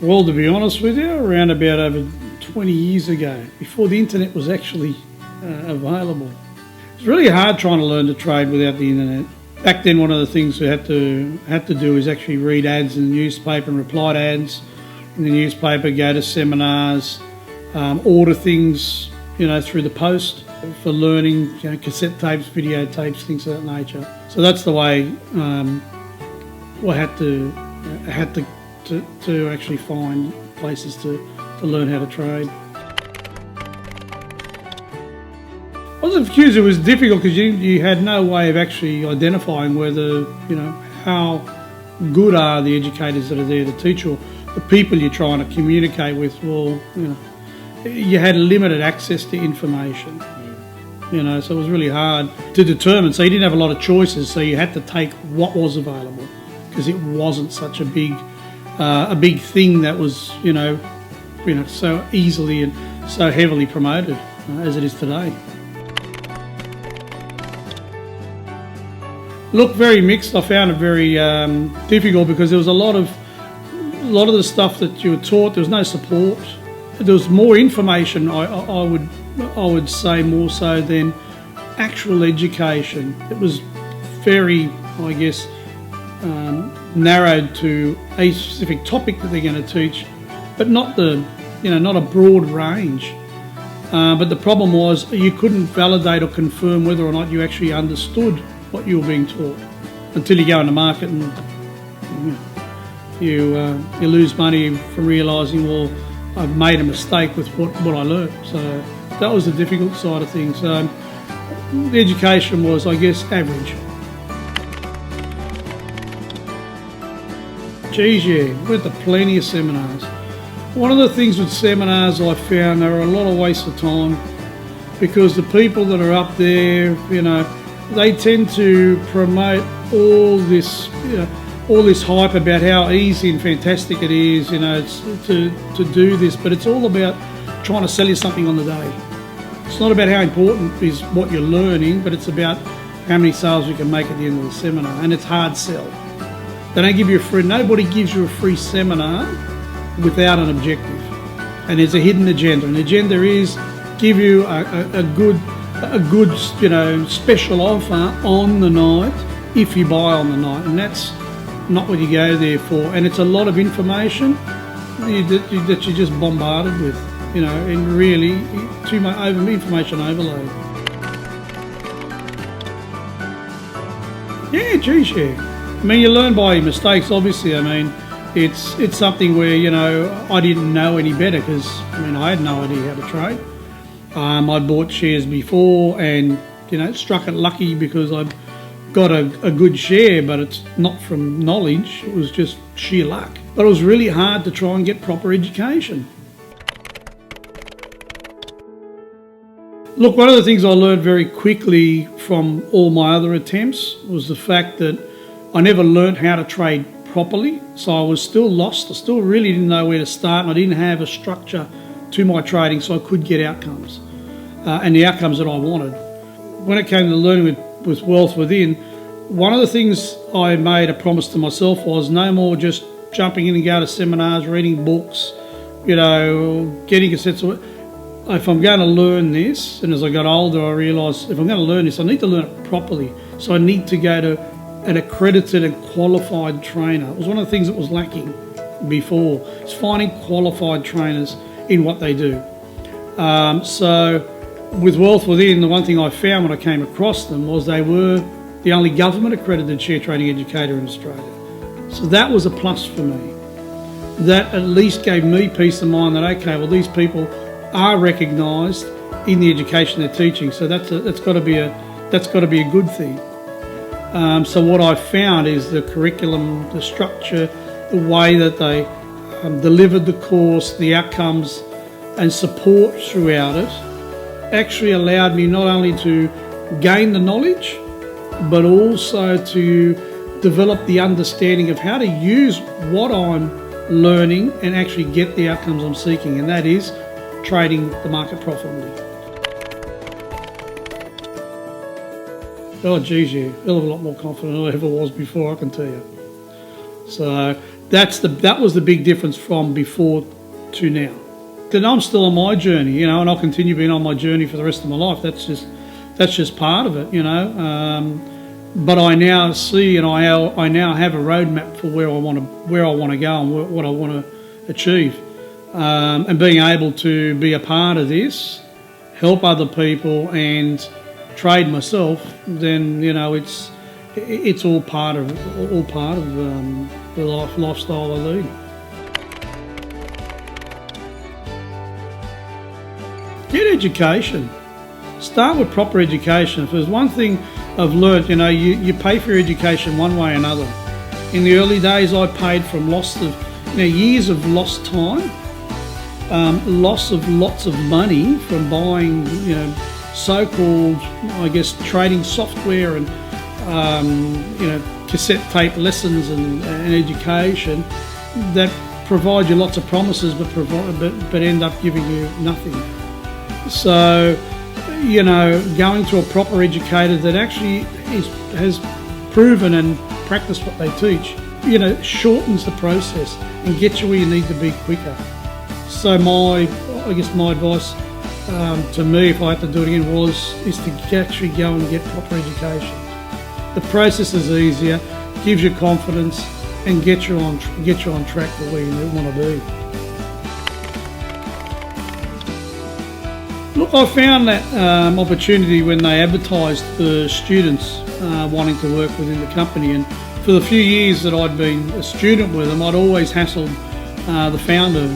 Well, to be honest with you, around about over 20 years ago, before the internet was actually available. It's really hard trying to learn to trade without the internet. Back then, one of the things we had to do is actually read ads in the newspaper and reply to ads in the newspaper, go to seminars, order things, through the post for learning, cassette tapes, videotapes, things of that nature. So that's the way I had to actually find places to learn how to trade. I wasn't confused. It was difficult because you had no way of actually identifying whether, how good are the educators that are there to teach, or the people you're trying to communicate with. Well, you had limited access to information, so it was really hard to determine. So you didn't have a lot of choices, so you had to take what was available because it wasn't such a big thing that was, so easily and so heavily promoted as it is today. Look, very mixed. I found it very difficult because there was a lot of the stuff that you were taught. There was no support. There was more information. I would say more so than actual education. It was very, I guess, narrowed to a specific topic that they're going to teach, but not not a broad range. But the problem was you couldn't validate or confirm whether or not you actually understood what you were being taught until you go in the market and you lose money from realising, well, I've made a mistake with what I learned. So that was the difficult side of things. The education was, I guess, average. Geez, yeah, went to plenty of seminars. One of the things with seminars I found, there are a lot of waste of time because the people that are up there, they tend to promote all this hype about how easy and fantastic it is, to do this, but it's all about trying to sell you something on the day. It's not about how important is what you're learning, but it's about how many sales you can make at the end of the seminar, and it's hard sell. They don't give you nobody gives you a free seminar without an objective, and there's a hidden agenda. And the agenda is give you a good special offer on the night if you buy on the night, and that's not what you go there for. And it's a lot of information that you're just bombarded with, and really too much information overload. Yeah, geez, yeah. I mean, you learn by your mistakes, obviously. I mean, it's something where, I didn't know any better because, I had no idea how to trade. I bought shares before and, struck it lucky because I got a good share, but it's not from knowledge, it was just sheer luck. But it was really hard to try and get proper education. Look, one of the things I learned very quickly from all my other attempts was the fact that I never learned how to trade properly, so I was still lost. I still really didn't know where to start, and I didn't have a structure to my trading so I could get outcomes, and the outcomes that I wanted. When it came to learning with Wealth Within, one of the things I made a promise to myself was no more just jumping in and going to seminars, reading books, getting cassettes. If I'm going to learn this, and as I got older I realised if I'm going to learn this I need to learn it properly, so I need to go to an accredited and qualified trainer. It was one of the things that was lacking before. It's finding qualified trainers in what they do. So with Wealth Within, the one thing I found when I came across them was they were the only government accredited share trading educator in Australia. So that was a plus for me. That at least gave me peace of mind that, okay, well, these people are recognised in the education they're teaching. So that's got to be a good thing. So what I found is the curriculum, the structure, the way that they delivered the course, the outcomes and support throughout it actually allowed me not only to gain the knowledge, but also to develop the understanding of how to use what I'm learning and actually get the outcomes I'm seeking, and that is trading the market profitably. Oh geez, yeah, a hell of a lot more confident than I ever was before, I can tell you. So that was the big difference from before to now. And I'm still on my journey, you know, and I'll continue being on my journey for the rest of my life. That's just part of it, you know. But I now see, and I now have a roadmap for where I want to go and what I want to achieve. And being able to be a part of this, help other people, and trade myself, then you know it's all part of the lifestyle I lead. Get education. Start with proper education. If there's one thing I've learnt, you know, you pay for your education one way or another. In the early days, I paid from years of lost time, loss of lots of money from buying, you know, so-called, I guess, trading software and you know, cassette tape lessons and education that provide you lots of promises, but end up giving you nothing. So, you know, going to a proper educator that actually has proven and practiced what they teach, you know, shortens the process and gets you where you need to be quicker. So I guess my advice to me, if I had to do it again, is to actually go and get proper education. The process is easier, gives you confidence, and get you on track for where you want to be. Look, I found that opportunity when they advertised for students wanting to work within the company, and for the few years that I'd been a student with them, I'd always hassled the founder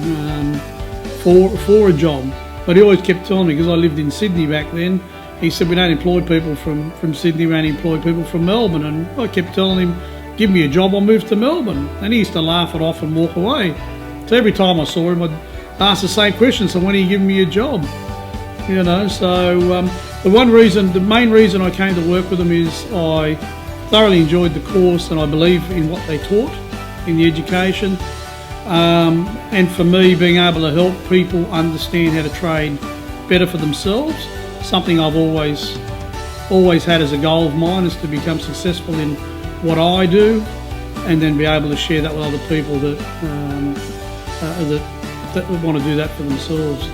for a job. But he always kept telling me, because I lived in Sydney back then, he said, we don't employ people from Sydney, we only employ people from Melbourne. And I kept telling him, give me a job, I'll move to Melbourne. And he used to laugh it off and walk away. So every time I saw him, I'd ask the same question, so when are you giving me a job? You know, so the main reason I came to work with them is I thoroughly enjoyed the course and I believe in what they taught in the education. And for me, being able to help people understand how to trade better for themselves, something I've always had as a goal of mine, is to become successful in what I do, and then be able to share that with other people that want to do that for themselves.